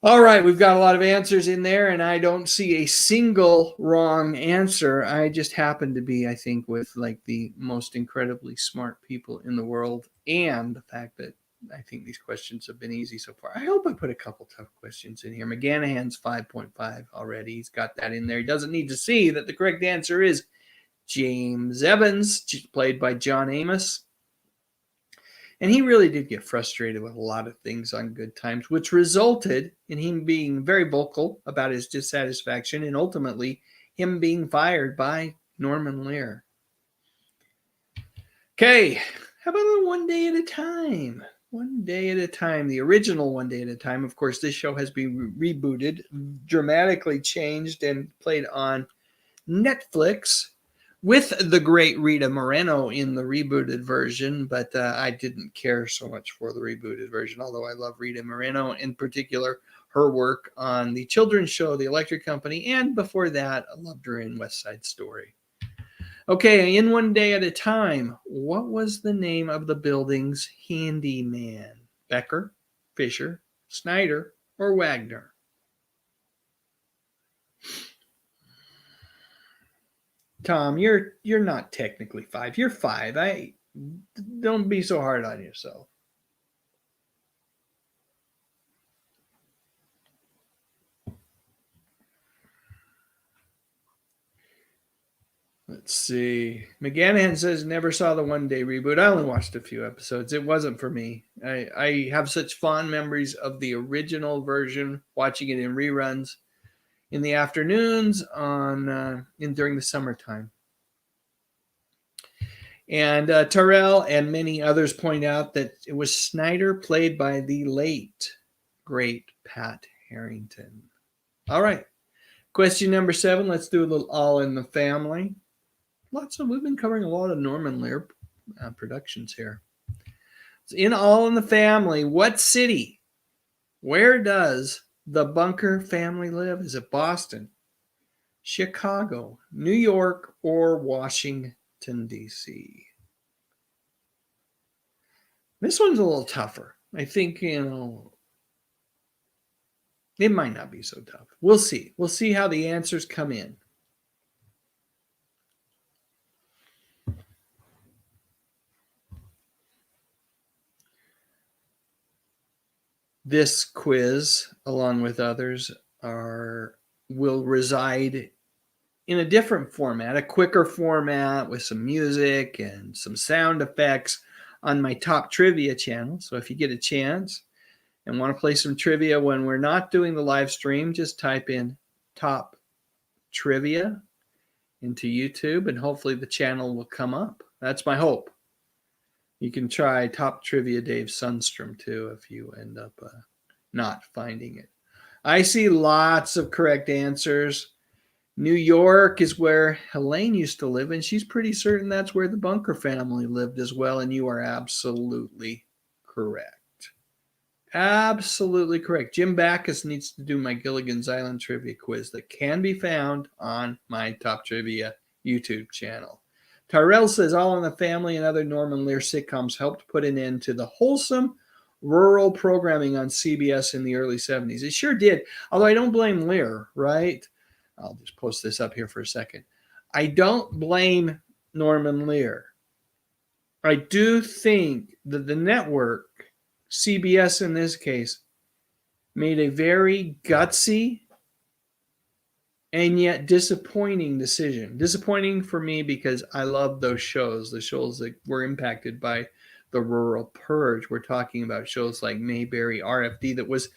A: All right, we've got a lot of answers in there, and I don't see a single wrong answer. I just happen to be, I think, with like the most incredibly smart people in the world, and the fact that I think these questions have been easy so far. I hope I put a couple tough questions in here. McGanahan's 5.5 already. He's got that in there. He doesn't need to see that the correct answer is James Evans, played by John Amos. And he really did get frustrated with a lot of things on Good Times, which resulted in him being very vocal about his dissatisfaction and ultimately him being fired by Norman Lear. Okay, how about a One Day at a Time? One Day at a Time, the original One Day at a Time. Of course, this show has been rebooted, dramatically changed, and played on Netflix with the great Rita Moreno in the rebooted version, but I didn't care so much for the rebooted version, although I love Rita Moreno, in particular, her work on the children's show, The Electric Company, and before that, I loved her in West Side Story. Okay, in One Day at a Time, what was the name of the building's handyman? Becker, Fisher, Snyder, or Wagner? Tom, you're not technically 5. You're 5. Don't be so hard on yourself. Let's see. McGanahan says never saw the One Day reboot. I only watched a few episodes. It wasn't for me. I have such fond memories of the original version, watching it in reruns in the afternoons during the summertime. And Terrell and many others point out that it was Snyder, played by the late, great Pat Harrington. All right. Question number 7. Let's do a little All in the Family. We've been covering a lot of Norman Lear productions here. In All in the Family, what city? Where does the Bunker family live? Is it Boston, Chicago, New York, or Washington, D.C.? This one's a little tougher. I think, it might not be so tough. We'll see. We'll see how the answers come in. This quiz, along with others, will reside in a different format, a quicker format with some music and some sound effects on my Top Trivia channel. So if you get a chance and want to play some trivia when we're not doing the live stream, just type in Top Trivia into YouTube and hopefully the channel will come up. That's my hope. You can try Top Trivia Dave Sundstrom too if you end up not finding it. I see lots of correct answers. New York is where Helene used to live, and she's pretty certain that's where the Bunker family lived as well, and you are absolutely correct. Absolutely correct. Jim Backus needs to do my Gilligan's Island trivia quiz that can be found on my Top Trivia YouTube channel. Tyrell says All in the Family and other Norman Lear sitcoms helped put an end to the wholesome rural programming on CBS in the early 70s. It sure did. Although I don't blame Lear, right? I'll just post this up here for a second. I don't blame Norman Lear. I do think that the network, CBS in this case, made a very gutsy and yet disappointing decision. Disappointing for me because I love those shows, the shows that were impacted by the rural purge. We're talking about shows like Mayberry, RFD, that was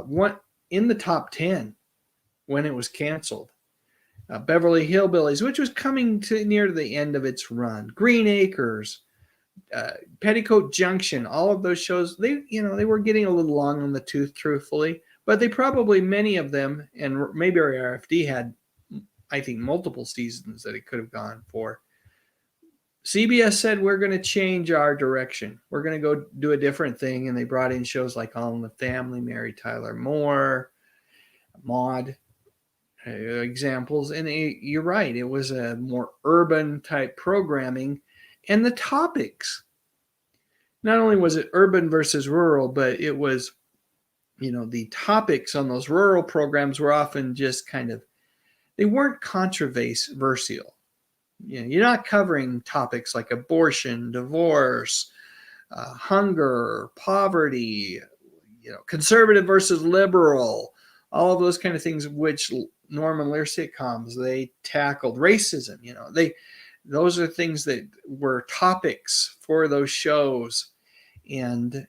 A: one in the top 10 when it was canceled. Beverly Hillbillies, which was coming to near the end of its run. Green Acres, Petticoat Junction, all of those shows, they were getting a little long on the tooth, truthfully, but they probably, many of them, and Mayberry RFD had, I think, multiple seasons that it could have gone for. CBS said, we're going to change our direction. We're going to go do a different thing, and they brought in shows like All in the Family, Mary Tyler Moore, Maude, examples. And you're right, it was a more urban type programming, and the topics, not only was it urban versus rural, but it was, the topics on those rural programs were often just they weren't controversial. You're not covering topics like abortion, divorce, hunger, poverty, conservative versus liberal, all of those kind of things, which Norman Lear sitcoms, they tackled racism. Those are things that were topics for those shows. And,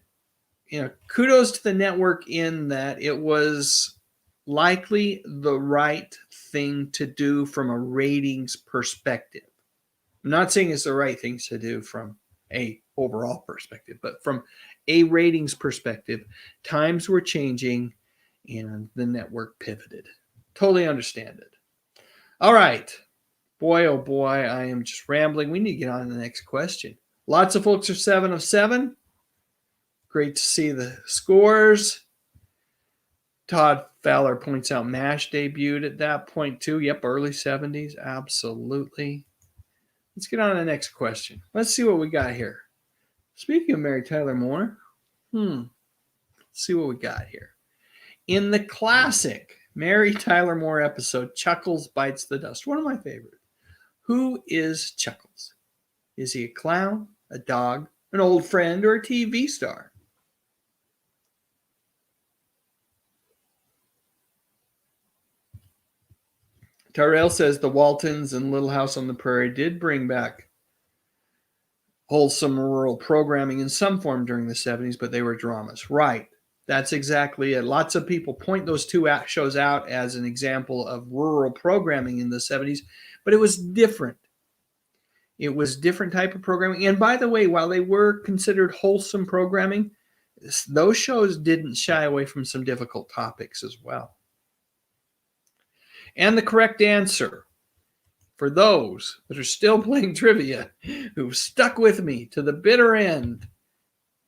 A: kudos to the network in that it was likely the right thing to do from a ratings perspective. I'm not saying it's the right thing to do from a overall perspective, but from a ratings perspective, times were changing and the network pivoted. Totally understand it. All right. Boy, oh boy, I am just rambling. We need to get on to the next question. Lots of folks are 7 of 7. Great to see the scores. Todd Fowler points out MASH debuted at that point too. Yep, early 70s. Absolutely. Let's get on to the next question. Let's see what we got here. Speaking of Mary Tyler Moore, let's see what we got here. In the classic Mary Tyler Moore episode, Chuckles Bites the Dust, one of my favorites. Who is Chuckles? Is he a clown, a dog, an old friend, or a TV star? Tyrell says the Waltons and Little House on the Prairie did bring back wholesome rural programming in some form during the 70s, but they were dramas. Right. That's exactly it. Lots of people point those two shows out as an example of rural programming in the 70s, but it was different. It was different type of programming. And by the way, while they were considered wholesome programming, those shows didn't shy away from some difficult topics as well. And the correct answer for those that are still playing trivia, who've stuck with me to the bitter end,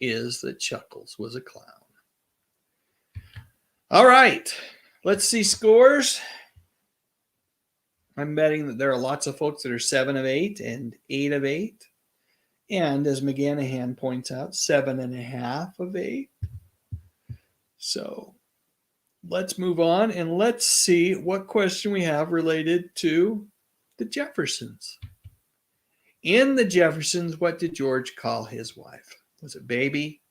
A: is that Chuckles was a clown. All right, let's see scores. I'm betting that there are lots of folks that are 7 of 8 and 8 of 8. And as McGanahan points out, 7.5 of 8. So let's move on and let's see what question we have related to the Jeffersons. In the Jeffersons, what did George call his wife? Was it baby,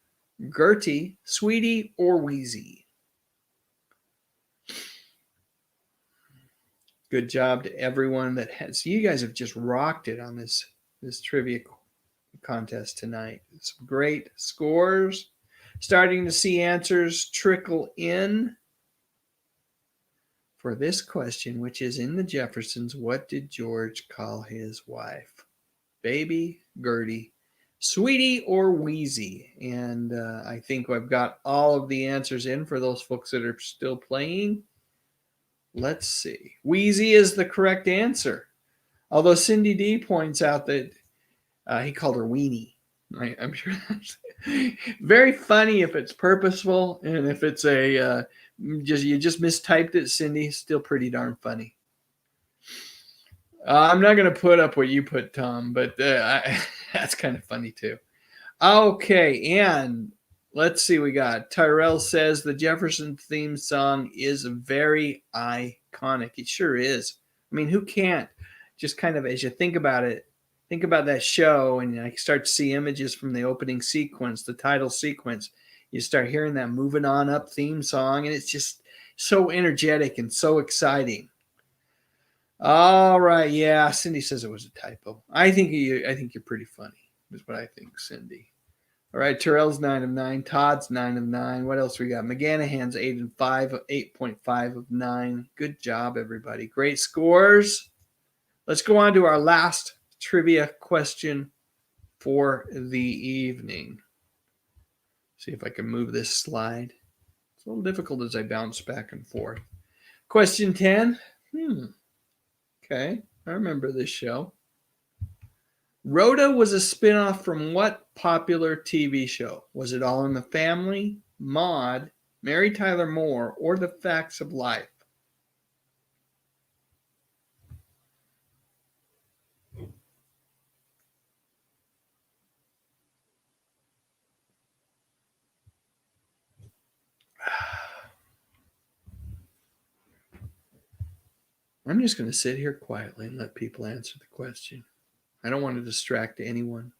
A: Gertie, sweetie, or Wheezy? Good job to everyone that has. You guys have just rocked it on this trivia contest tonight. Some great scores. Starting to see answers trickle in for this question, which is in the Jeffersons. What did George call his wife? Baby, Gertie, sweetie, or Wheezy? And I think I've got all of the answers in for those folks that are still playing. Let's see. Wheezy is the correct answer. Although Cindy D points out that he called her Weenie. I'm sure Very funny if it's purposeful, and if it's a you just mistyped it, Cindy. Still pretty darn funny. I'm not going to put up what you put, Tom, but that's kind of funny too. Okay, and let's see. We got Tyrell says the Jefferson theme song is very iconic. It sure is. I mean, who can't? Just kind of as you think about it, think about that show, and I start to see images from the opening sequence, the title sequence. You start hearing that moving on up theme song, and it's just so energetic and so exciting. All right, yeah. Cindy says it was a typo. I think you're pretty funny. Is what I think, Cindy. All right, Terrell's 9 of 9. Todd's 9 of 9. What else we got? McGanahan's 8 and 5, 8.5 of 9. Good job, everybody. Great scores. Let's go on to our last trivia question for the evening. See if I can move this slide. It's a little difficult as I bounce back and forth. Question 10. Okay, I remember this show. Rhoda was a spinoff from what popular TV show? Was it All in the Family, Maude, Mary Tyler Moore, or The Facts of Life? I'm just going to sit here quietly and let people answer the question. I don't want to distract anyone.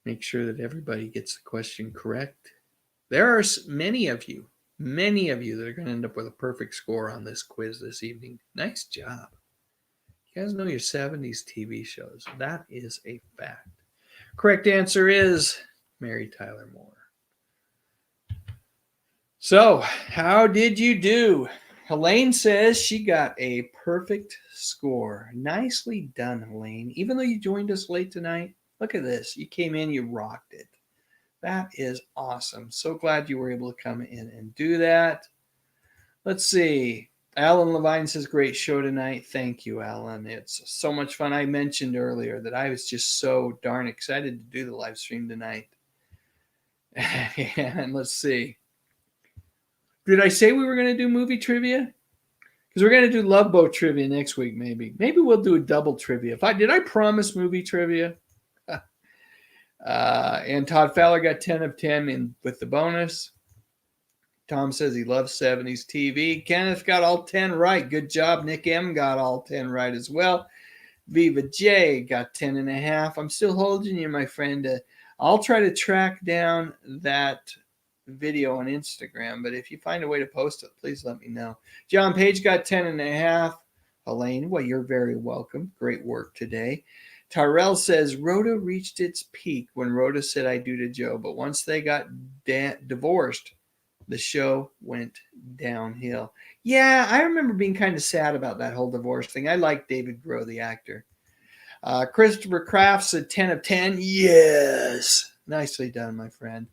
A: Make sure that everybody gets the question correct. There are many of you that are going to end up with a perfect score on this quiz this evening. Nice job. You guys know your 70s TV shows. That is a fact. Correct answer is Mary Tyler Moore. So, how did you do? Helene says she got a perfect score. Nicely done, Helene. Even though you joined us late tonight, look at this. You came in, you rocked it. That is awesome. So glad you were able to come in and do that. Let's see. Alan Levine says, great show tonight. Thank you, Alan. It's so much fun. I mentioned earlier that I was just so darn excited to do the live stream tonight. And let's see. Did I say we were going to do movie trivia? Because we're going to do Love Boat trivia next week, maybe. Maybe we'll do a double trivia. Did I promise movie trivia? And Todd Fowler got 10 of 10 with the bonus. Tom says he loves 70s TV. Kenneth got all 10 right. Good job. Nick M got all 10 right as well. Viva J got 10 and a half. I'm still holding you, my friend. I'll try to track down that video on Instagram, but if you find a way to post it, please let me know. John Page got 10 and a half. Helene, well, you're very welcome. Great work today. Tyrell says Rhoda reached its peak when Rhoda said I do to Joe, but once they got divorced, the show went downhill. Yeah, I remember being kind of sad about that whole divorce thing. I like David Groh, the actor. Christopher Kraft said 10 of 10. Yes. Nicely done, my friend.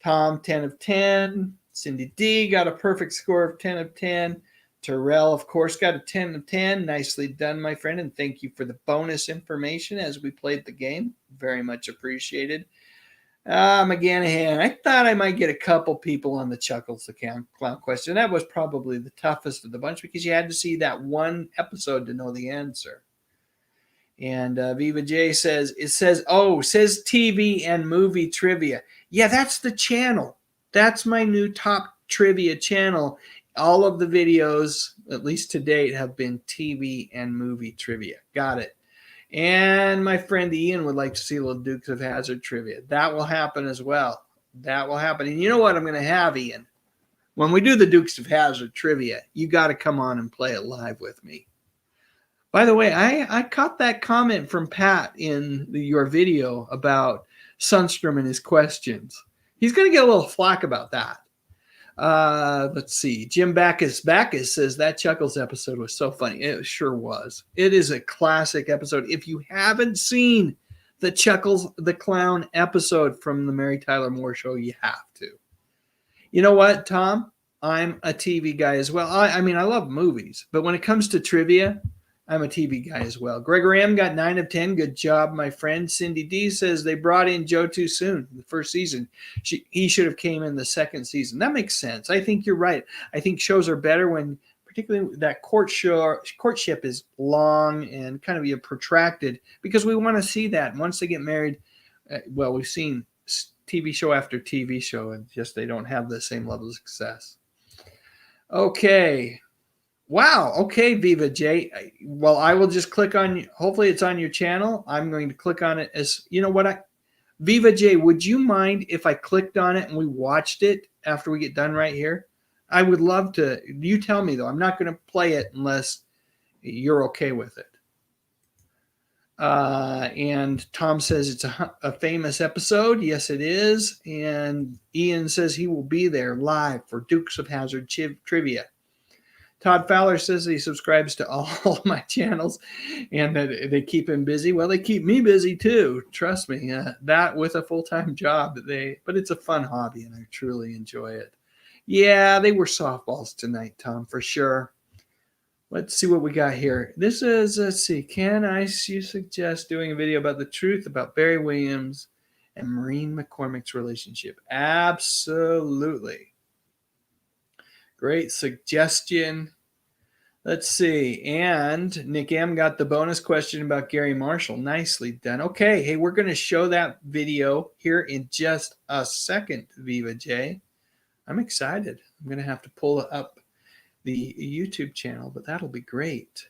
A: Tom, 10 of 10. Cindy D got a perfect score of 10 of 10. Terrell, of course, got a 10 of 10. Nicely done, my friend, and thank you for the bonus information as we played the game. Very much appreciated. McGanahan, I thought I might get a couple people on the Chuckles account clown question. That was probably the toughest of the bunch because you had to see that one episode to know the answer. And Viva J says, says TV and movie trivia. Yeah, that's the channel. That's my new top trivia channel. All of the videos, at least to date, have been TV and movie trivia. Got it. And my friend Ian would like to see a little Dukes of Hazzard trivia. That will happen as well. That will happen. And you know what I'm going to have, Ian? When we do the Dukes of Hazzard trivia, you got to come on and play it live with me. By the way, I caught that comment from Pat in your video about Sundstrom and his questions. He's going to get a little flack about that. Let's see. Jim Backus says that Chuckles episode was so funny. It sure was. It is a classic episode. If you haven't seen the Chuckles the Clown episode from the Mary Tyler Moore Show, you have to. You know what, Tom? I'm a TV guy as well. I mean, I love movies, but when it comes to trivia, I'm a TV guy as well. Gregory M got 9 of 10. Good job, my friend. Cindy D says they brought in Joe too soon. The first season, he should have came in the second season. That makes sense. I think you're right. I think shows are better when, particularly that courtship is long and kind of protracted, because we want to see that. Once they get married, well, we've seen TV show after TV show, and just they don't have the same level of success. Okay. Wow. Okay, Viva J. Well, I will just click on. Hopefully, it's on your channel. I'm going to click on it. As you know, Viva J. Would you mind if I clicked on it and we watched it after we get done right here? I would love to. You tell me though. I'm not going to play it unless you're okay with it. And Tom says it's a famous episode. Yes, it is. And Ian says he will be there live for Dukes of Hazzard trivia. Todd Fowler says he subscribes to all my channels and that they keep him busy. Well, they keep me busy too. Trust me, that with a full-time job. But it's a fun hobby and I truly enjoy it. Yeah, they were softballs tonight, Tom, for sure. Let's see what we got here. This is, let's see, you suggest doing a video about the truth about Barry Williams and Maureen McCormick's relationship? Absolutely. Great suggestion. Let's see. And Nick M got the bonus question about Gary Marshall. Nicely done. Okay. Hey, we're going to show that video here in just a second, Viva J. I'm excited. I'm going to have to pull up the YouTube channel, but that'll be great.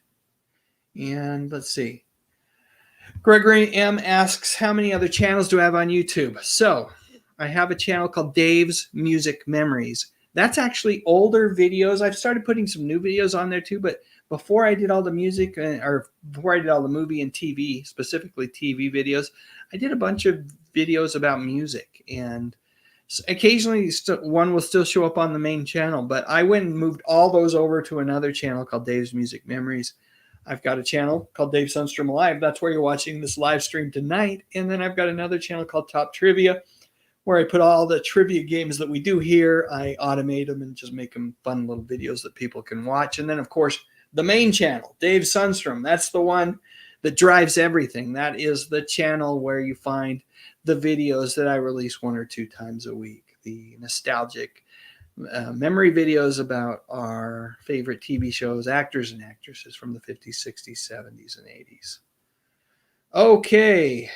A: And let's see. Gregory M asks, how many other channels do I have on YouTube? So I have a channel called Dave's Music Memories. That's actually older videos. I've started putting some new videos on there too, but before I did all the music, or before I did all the movie and TV, specifically TV videos, I did a bunch of videos about music, and occasionally one will still show up on the main channel, but I went and moved all those over to another channel called Dave's Music Memories. I've got a channel called Dave Sundstrom Live. That's where you're watching this live stream tonight. And then I've got another channel called Top Trivia, where I put all the trivia games that we do here. I automate them and just make them fun little videos that people can watch. And then, of course, the main channel, Dave Sundstrom. That's the one that drives everything. That is the channel where you find the videos that I release 1 or 2 times a week. The nostalgic memory videos about our favorite TV shows, actors and actresses from the 50s, 60s, 70s, and 80s. Okay.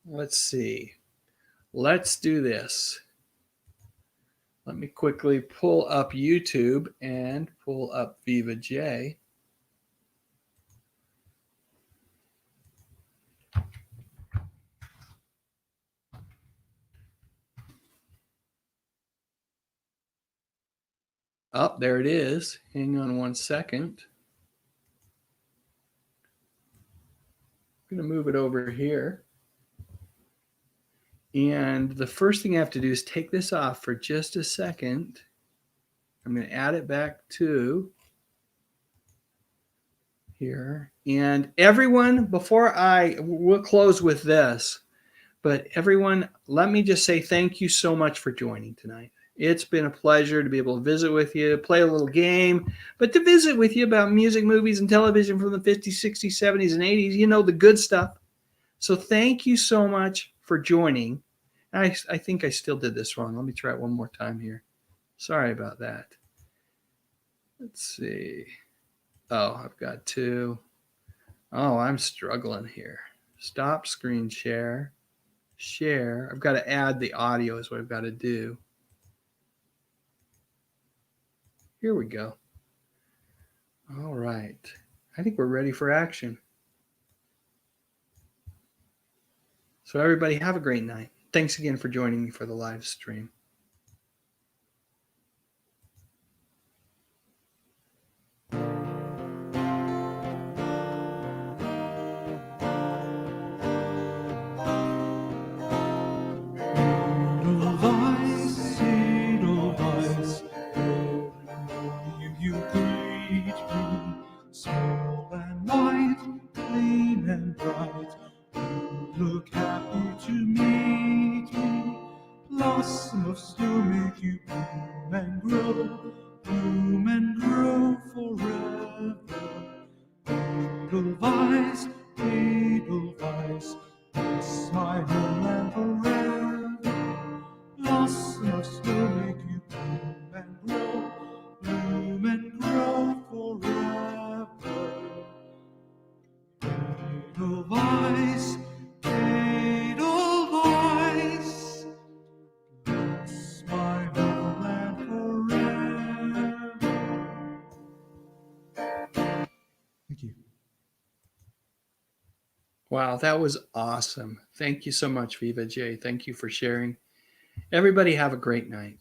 A: Let's see. Let's do this. Let me quickly pull up YouTube and pull up Viva J. Oh, there it is. Hang on 1 second. I'm going to move it over here. And the first thing I have to do is take this off for just a second. I'm going to add it back to here. And everyone, we'll close with this, but everyone, let me just say thank you so much for joining tonight. It's been a pleasure to be able to visit with you, play a little game, but to visit with you about music, movies, and television from the 50s, 60s, 70s, and 80s. You know, the good stuff. So thank you so much for joining. I think I still did this wrong. Let me try it one more time here. Sorry about that. Let's see. Oh, I've got to. Oh, I'm struggling here. Stop screen share. Share. I've got to add the audio is what I've got to do. Here we go. All right. I think we're ready for action. So everybody have a great night. Thanks again for joining me for the live stream.
B: Look happy to meet me, blossom of Edelweiss, Edelweiss, bless my homeland forever. Blossoms will make you bloom and grow forever. Edelweiss, Edelweiss, bless my homeland forever. Thank you.
A: Wow, that was awesome. Thank you so much, Viva J. Thank you for sharing. Everybody have a great night.